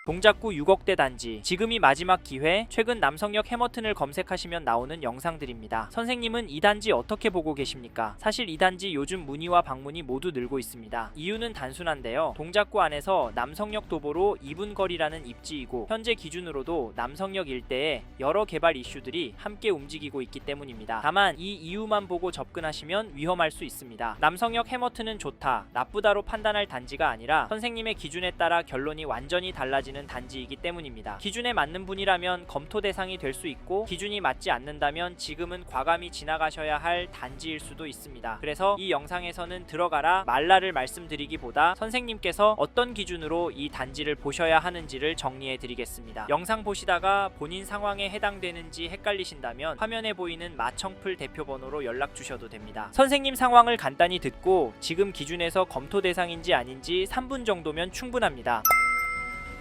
동작구 6억대 단지, 지금이 마지막 기회. 최근 남성역 해머튼을 검색하시면 나오는 영상들입니다. 선생님은 이 단지 어떻게 보고 계십니까? 사실 이 단지 요즘 문의와 방문이 모두 늘고 있습니다. 이유는 단순한데요. 동작구 안에서 남성역 도보로 2분 거리라는 입지이고 현재 기준으로도 남성역 일대에 여러 개발 이슈들이 함께 움직이고 있기 때문입니다. 다만 이 이유만 보고 접근하시면 위험할 수 있습니다. 남성역 해머튼은 좋다, 나쁘다로 판단할 단지가 아니라 선생님의 기준에 따라 결론이 완전히 달라지는 단지이기 때문입니다. 기준에 맞는 분이라면 검토 대상이 될 수 있고 기준이 맞지 않는다면 지금은 과감히 지나가셔야 할 단지일 수도 있습니다. 그래서 이 영상에서는 들어가라 말라를 말씀드리기보다 선생님께서 어떤 기준으로 이 단지를 보셔야 하는지를 정리해 드리겠습니다. 영상 보시다가 본인 상황에 해당되는지 헷갈리신다면 화면에 보이는 마청풀 대표번호로 연락 주셔도 됩니다. 선생님 상황을 간단히 듣고 지금 기준에서 검토 대상인지 아닌지 3분 정도면 충분합니다.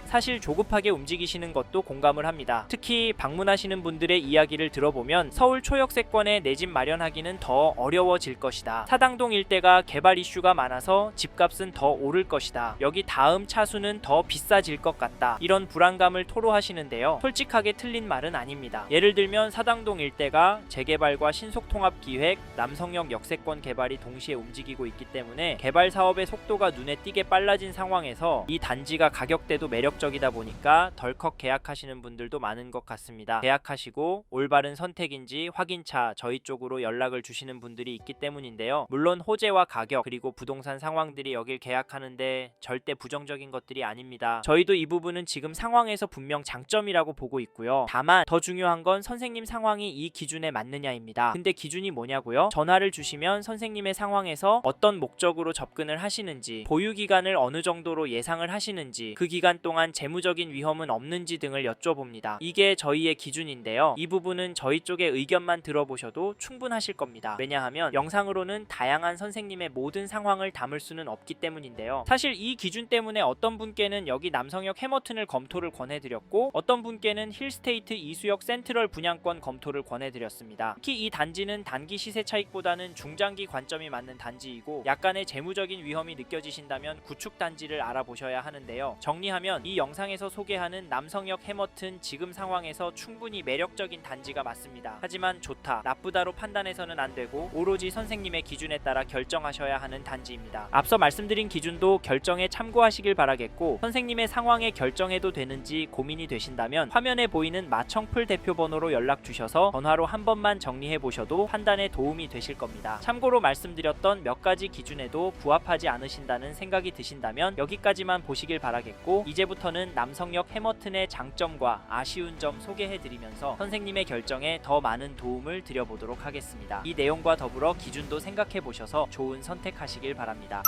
사실 조급하게 움직이시는 것도 공감을 합니다. 특히 방문하시는 분들의 이야기를 들어보면 서울 초역세권에 내 집 마련하기는 더 어려워질 것이다. 사당동 일대가 개발 이슈가 많아서 집값은 더 오를 것이다. 여기 다음 차수는 더 비싸질 것 같다. 이런 불안감을 토로하시는데요. 솔직하게 틀린 말은 아닙니다. 예를 들면 사당동 일대가 재개발과 신속통합기획, 남성역 역세권 개발이 동시에 움직이고 있기 때문에 개발 사업의 속도가 눈에 띄게 빨라진 상황에서 이 단지가 가격대도 매력적이다 보니까 덜컥 계약하시는 분들도 많은 것 같습니다. 계약하시고 올바른 선택인지 확인차 저희 쪽으로 연락을 주시는 분들이 있기 때문인데요. 물론 호재와 가격 그리고 부동산 상황들이 여길 계약하는데 절대 부정적인 것들이 아닙니다. 저희도 이 부분은 지금 상황에서 분명 장점이라고 보고 있고요. 다만 더 중요한 건 선생님 상황이 이 기준에 맞느냐입니다. 근데 기준이 뭐냐고요? 전화를 주시면 선생님의 상황에서 어떤 목적으로 접근을 하시는지, 보유기간을 어느 정도로 예상을 하시는지, 그 기간 동안 재무적인 위험은 없는지 등을 여쭤봅니다. 이게 저희의 기준인데요. 이 부분은 저희 쪽의 의견만 들어보셔도 충분하실 겁니다. 왜냐하면 영상으로는 다양한 선생님의 모든 상황을 담을 수는 없기 때문인데요. 사실 이 기준 때문에 어떤 분께는 여기 남성역 해머튼을 검토를 권해드렸고 어떤 분께는 힐스테이트 이수역 센트럴 분양권 검토를 권해드렸습니다. 특히 이 단지는 단기 시세 차익보다는 중장기 관점이 맞는 단지이고 약간의 재무적인 위험이 느껴지신다면 구축 단지를 알아보셔야 하는데요. 정리하면 이 영상에서 소개하는 남성역 해머튼 지금 상황에서 충분히 매력적인 단지가 맞습니다. 하지만 좋다, 나쁘다로 판단해서는 안 되고 오로지 선생님의 기준에 따라 결정하셔야 하는 단지입니다. 앞서 말씀드린 기준도 결정에 참고하시길 바라겠고 선생님의 상황에 결정해도 되는지 고민이 되신다면 화면에 보이는 마청풀 대표 번호로 연락 주셔서 전화로 한 번만 정리해 보셔도 판단에 도움이 되실 겁니다. 참고로 말씀드렸던 몇 가지 기준에도 부합하지 않으신다는 생각이 드신다면 여기까지만 보시길 바라겠고 이제부터는 남성역 해머튼의 장점과 아쉬운 점 소개해드리면서 선생님의 결정에 더 많은 도움을 드려보도록 하겠습니다. 이 내용과 더불어 기준도 생각해보셔서 좋은 선택하시길 바랍니다.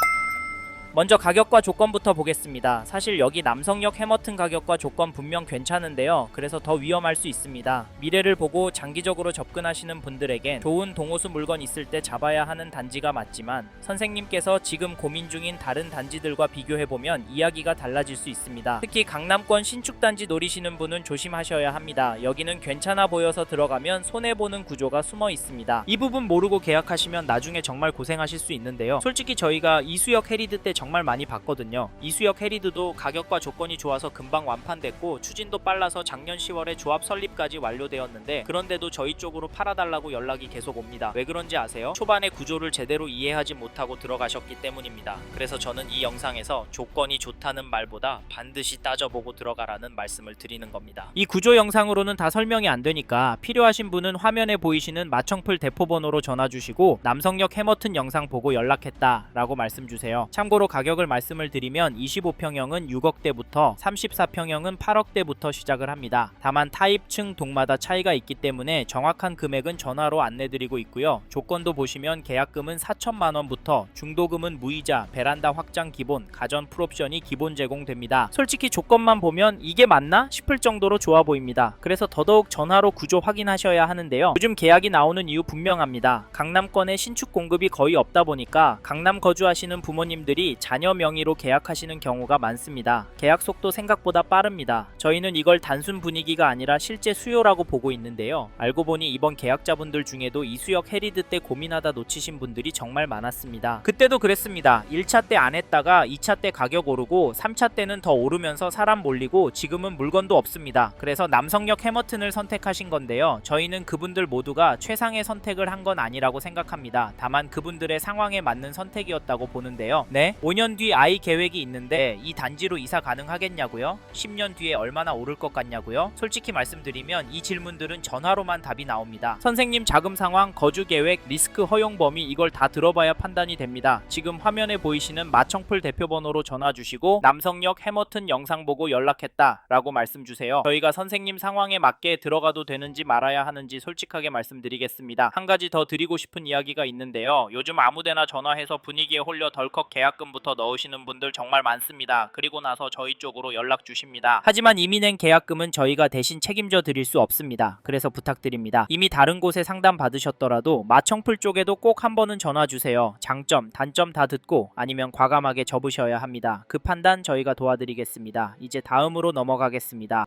먼저 가격과 조건부터 보겠습니다. 사실 여기 남성역 해머튼 가격과 조건 분명 괜찮은데요. 그래서 더 위험할 수 있습니다. 미래를 보고 장기적으로 접근하시는 분들에겐 좋은 동호수 물건 있을 때 잡아야 하는 단지가 맞지만 선생님께서 지금 고민 중인 다른 단지들과 비교해보면 이야기가 달라질 수 있습니다. 특히 강남권 신축단지 노리시는 분은 조심하셔야 합니다. 여기는 괜찮아 보여서 들어가면 손해보는 구조가 숨어 있습니다. 이 부분 모르고 계약하시면 나중에 정말 고생하실 수 있는데요. 솔직히 저희가 이수역 해리드 때 정말 많이 봤거든요. 이수역 해리드도 가격과 조건이 좋아서 금방 완판됐고 추진도 빨라서 작년 10월에 조합 설립까지 완료되었는데 그런데도 저희 쪽으로 팔아달라고 연락이 계속 옵니다. 왜 그런지 아세요? 초반에 구조를 제대로 이해하지 못하고 들어가셨기 때문입니다. 그래서 저는 이 영상에서 조건이 좋다는 말보다 반드시 따져보고 들어가라는 말씀을 드리는 겁니다. 이 구조 영상으로는 다 설명이 안 되니까 필요하신 분은 화면에 보이시는 마청풀 대포번호로 전화주시고 남성역 해머튼 영상 보고 연락했다 라고 말씀주세요. 참고로 가격을 말씀을 드리면 25평형은 6억대부터 34평형은 8억대부터 시작을 합니다. 다만 타입층 동마다 차이가 있기 때문에 정확한 금액은 전화로 안내드리고 있고요. 조건도 보시면 계약금은 4천만원부터 중도금은 무이자, 베란다 확장 기본, 가전 풀옵션이 기본 제공됩니다. 솔직히 조건만 보면 이게 맞나 싶을 정도로 좋아 보입니다. 그래서 더더욱 전화로 구조 확인하셔야 하는데요. 요즘 계약이 나오는 이유 분명합니다. 강남권에 신축 공급이 거의 없다 보니까 강남 거주하시는 부모님들이 자녀 명의로 계약하시는 경우가 많습니다. 계약 속도 생각보다 빠릅니다. 저희는 이걸 단순 분위기가 아니라 실제 수요라고 보고 있는데요. 알고 보니 이번 계약자분들 중에도 이수역 해리드 때 고민하다 놓치신 분들이 정말 많았습니다. 그때도 그랬습니다. 1차 때 안 했다가 2차 때 가격 오르고 3차 때는 더 오르면서 사람 몰리고 지금은 물건도 없습니다. 그래서 남성역 해머튼을 선택하신 건데요. 저희는 그분들 모두가 최상의 선택을 한 건 아니라고 생각합니다. 다만 그분들의 상황에 맞는 선택이었다고 보는데요. 네? 5년 뒤 아이 계획이 있는데 이 단지로 이사 가능하겠냐고요? 10년 뒤에 얼마나 오를 것 같냐고요? 솔직히 말씀드리면 이 질문들은 전화로만 답이 나옵니다. 선생님 자금 상황, 거주 계획, 리스크 허용 범위 이걸 다 들어봐야 판단이 됩니다. 지금 화면에 보이시는 마청풀 대표번호로 전화 주시고 남성역 해머튼 영상 보고 연락했다 라고 말씀 주세요. 저희가 선생님 상황에 맞게 들어가도 되는지 말아야 하는지 솔직하게 말씀드리겠습니다. 한 가지 더 드리고 싶은 이야기가 있는데요. 요즘 아무데나 전화해서 분위기에 홀려 덜컥 계약금부터 넣으시는 분들 정말 많습니다. 그리고 나서 저희 쪽으로 연락 주십니다. 하지만 이미 낸 계약금은 저희가 대신 책임져 드릴 수 없습니다. 그래서 부탁드립니다. 이미 다른 곳에 상담 받으셨더라도 마청풀 쪽에도 꼭 한 번은 전화 주세요. 장점, 단점 다 듣고 아니면 과감하게 접으셔야 합니다. 그 판단 저희가 도와드리겠습니다. 이제 다음으로 넘어가겠습니다.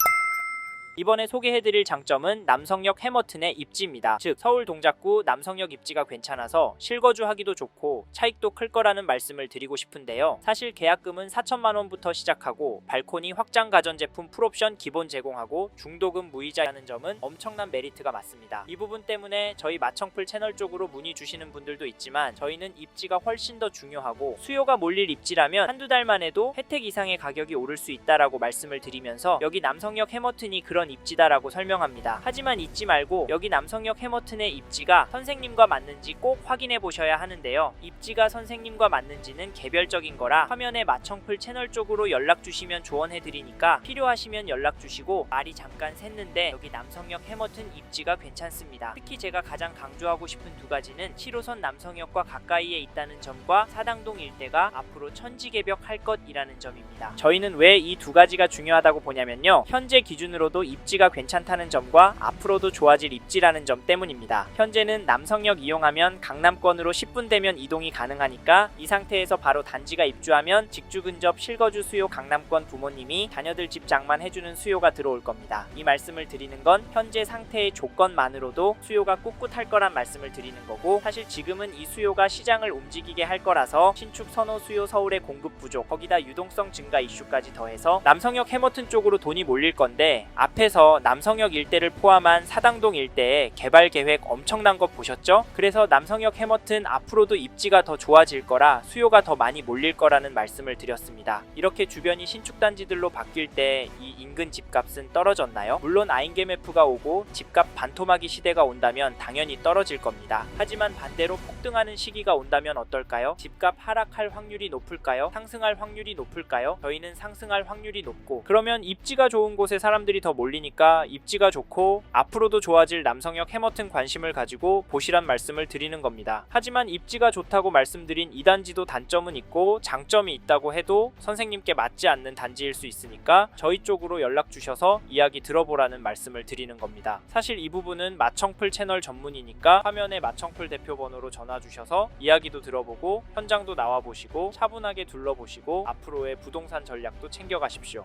이번에 소개해드릴 장점은 남성역 해머튼의 입지입니다. 즉 서울 동작구 남성역 입지가 괜찮아서 실거주하기도 좋고 차익도 클 거라는 말씀을 드리고 싶은데요. 사실 계약금은 4천만원부터 시작하고 발코니 확장 가전제품 풀옵션 기본 제공하고 중도금 무이자라는 점은 엄청난 메리트가 맞습니다. 이 부분 때문에 저희 마청풀 채널 쪽으로 문의 주시는 분들도 있지만 저희는 입지가 훨씬 더 중요하고 수요가 몰릴 입지라면 한두 달만 해도 혜택 이상의 가격이 오를 수 있다라고 말씀을 드리면서 여기 남성역 해머튼이 그런 입지다라고 설명합니다. 하지만 잊지 말고 여기 남성역 해머튼의 입지가 선생님과 맞는지 꼭 확인해 보셔야 하는데요. 입지가 선생님과 맞는지는 개별적인 거라 화면에 마청풀 채널 쪽으로 연락 주시면 조언해 드리니까 필요하시면 연락 주시고 말이 잠깐 샜는데 여기 남성역 해머튼 입지가 괜찮습니다. 특히 제가 가장 강조하고 싶은 두 가지는 7호선 남성역과 가까이에 있다는 점과 사당동 일대가 앞으로 천지개벽 할 것이라는 점입니다. 저희는 왜 이 두 가지가 중요하다고 보냐면요. 현재 기준으로도 입지가 괜찮다는 점과 앞으로도 좋아질 입지라는 점 때문입니다. 현재는 남성역 이용하면 강남권으로 10분 되면 이동이 가능하니까 이 상태에서 바로 단지가 입주하면 직주 근접 실거주 수요 강남권 부모님이 자녀들 집 장만 해주는 수요가 들어올 겁니다. 이 말씀을 드리는 건 현재 상태의 조건만으로도 수요가 꿋꿋할 거란 말씀을 드리는 거고 사실 지금은 이 수요가 시장을 움직이게 할 거라서 신축 선호 수요 서울의 공급 부족 거기다 유동성 증가 이슈까지 더해서 남성역 해머튼 쪽으로 돈이 몰릴 건데 앞에서 남성역 일대를 포함한 사당동 일대의 개발 계획 엄청난 거 보셨죠? 그래서 남성역 해머튼 앞으로도 입지가 더 좋아질 거라 수요가 더 많이 몰릴 거라는 말씀을 드렸습니다. 이렇게 주변이 신축 단지들로 바뀔 때 이 인근 집값은 떨어졌나요? 물론 아인게메프가 오고 집값 반토막이 시대가 온다면 당연히 떨어질 겁니다. 하지만 반대로 폭등하는 시기가 온다면 어떨까요? 집값 하락할 확률이 높을까요? 상승할 확률이 높을까요? 저희는 상승할 확률이 높고 그러면 입지가 좋은 곳에 사람들이 더 몰리니까 입지가 좋고 앞으로도 좋아질 남성역 해머튼 관심을 가지고 보시란 말씀을 드리는 겁니다. 하지만 입지가 좋다고 말씀드린 이 단지도 단점은 있고 장점이 있다고 해도 선생님께 맞지 않는 단지일 수 있으니까 저희 쪽으로 연락 주셔서 이야기 들어보라는 말씀을 드리는 겁니다. 사실 이 부분은 마청풀 채널 전문이니까 화면에 마청풀 대표 번호로 전화 주셔서 이야기도 들어보고 현장도 나와보시고 차분하게 둘러보시고 앞으로의 부동산 전략도 챙겨가십시오.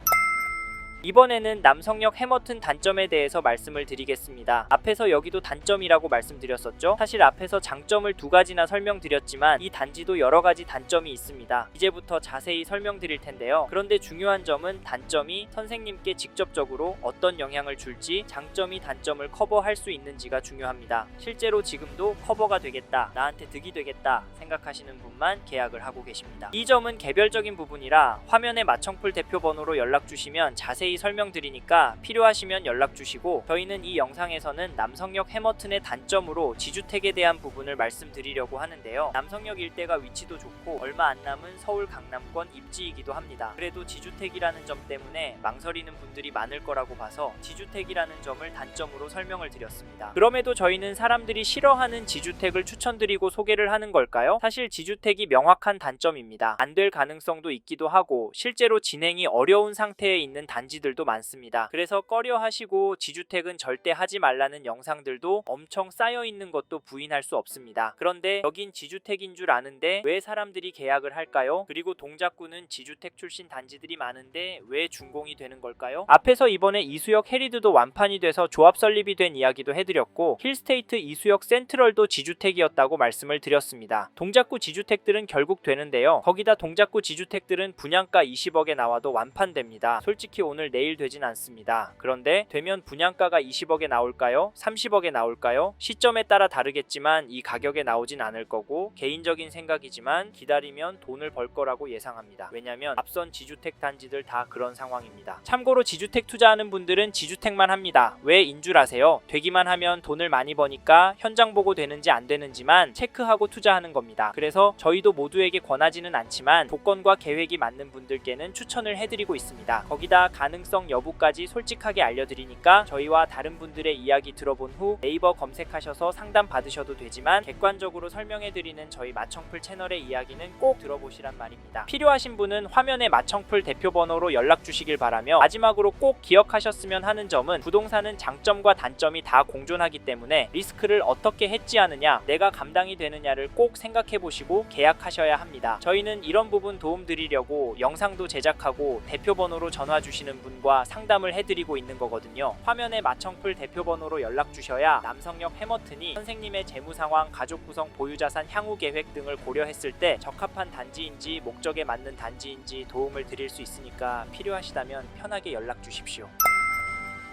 이번에는 남성역 해머튼 단점에 대해서 말씀을 드리겠습니다. 앞에서 여기도 단점이라고 말씀드렸었죠? 사실 앞에서 장점을 두 가지나 설명드렸지만 이 단지도 여러 가지 단점이 있습니다. 이제부터 자세히 설명드릴 텐데요. 그런데 중요한 점은 단점이 선생님께 직접적으로 어떤 영향을 줄지 장점이 단점을 커버할 수 있는지가 중요합니다. 실제로 지금도 커버가 되겠다, 나한테 득이 되겠다 생각하시는 분만 계약을 하고 계십니다. 이 점은 개별적인 부분이라 화면에 마청풀 대표 번호로 연락 주시면 자세히 설명드리니까 필요하시면 연락 주시고 저희는 이 영상에서는 남성역 해머튼의 단점으로 지주택에 대한 부분을 말씀드리려고 하는데요. 남성역 일대가 위치도 좋고 얼마 안 남은 서울 강남권 입지이기도 합니다. 그래도 지주택이라는 점 때문에 망설이는 분들이 많을 거라고 봐서 지주택이라는 점을 단점으로 설명을 드렸습니다. 그럼에도 저희는 사람들이 싫어하는 지주택을 추천드리고 소개를 하는 걸까요? 사실 지주택이 명확한 단점입니다. 안 될 가능성도 있기도 하고 실제로 진행이 어려운 상태에 있는 단지들 단지들도 많습니다. 그래서 꺼려 하시고 지주택은 절대 하지 말라는 영상들도 엄청 쌓여 있는 것도 부인할 수 없습니다. 그런데 여긴 지주택인 줄 아는데 왜 사람들이 계약을 할까요? 그리고 동작구는 지주택 출신 단지들이 많은데 왜 준공이 되는 걸까요? 앞에서 이번에 이수역 해리드도 완판이 돼서 조합 설립이 된 이야기도 해드렸고 힐스테이트 이수역 센트럴도 지주택이었다고 말씀을 드렸습니다. 동작구 지주택들은 결국 되는데요. 거기다 동작구 지주택들은 분양가 20억에 나와도 완판됩니다. 솔직히 오늘 내일 되진 않습니다. 그런데 되면 분양가가 20억에 나올까요? 30억에 나올까요? 시점에 따라 다르겠지만 이 가격에 나오진 않을 거고 개인적인 생각이지만 기다리면 돈을 벌 거라고 예상합니다. 왜냐면 앞선 지주택 단지들 다 그런 상황입니다. 참고로 지주택 투자하는 분들은 지주택만 합니다. 왜 인 줄 아세요? 되기만 하면 돈을 많이 버니까 현장 보고 되는지 안 되는지만 체크하고 투자하는 겁니다. 그래서 저희도 모두에게 권하지는 않지만 조건과 계획이 맞는 분들께는 추천을 해드리고 있습니다. 거기다 가능성 여부까지 솔직하게 알려드리니까 저희와 다른 분들의 이야기 들어본 후 네이버 검색하셔서 상담 받으셔도 되지만 객관적으로 설명해드리는 저희 마청풀 채널의 이야기는 꼭 들어보시란 말입니다. 필요하신 분은 화면에 마청풀 대표 번호로 연락 주시길 바라며 마지막으로 꼭 기억하셨으면 하는 점은 부동산은 장점과 단점이 다 공존하기 때문에 리스크를 어떻게 해지하느냐, 내가 감당이 되느냐를 꼭 생각해 보시고 계약하셔야 합니다. 저희는 이런 부분 도움 드리려고 영상도 제작하고 대표 번호로 전화 주시는 분과 상담을 해드리고 있는 거거든요. 화면에 마청풀 대표 번호로 연락 주셔야 남성역 해머튼이 선생님의 재무 상황, 가족 구성, 보유 자산, 향후 계획 등을 고려했을 때 적합한 단지인지 목적에 맞는 단지인지 도움을 드릴 수 있으니까 필요하시다면 편하게 연락 주십시오.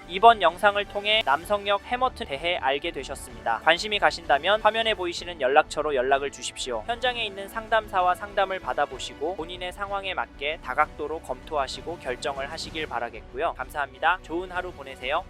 이번 영상을 통해 남성역 해머튼 대해 알게 되셨습니다. 관심이 가신다면 화면에 보이시는 연락처로 연락을 주십시오. 현장에 있는 상담사와 상담을 받아보시고 본인의 상황에 맞게 다각도로 검토하시고 결정을 하시길 바라겠고요. 감사합니다. 좋은 하루 보내세요.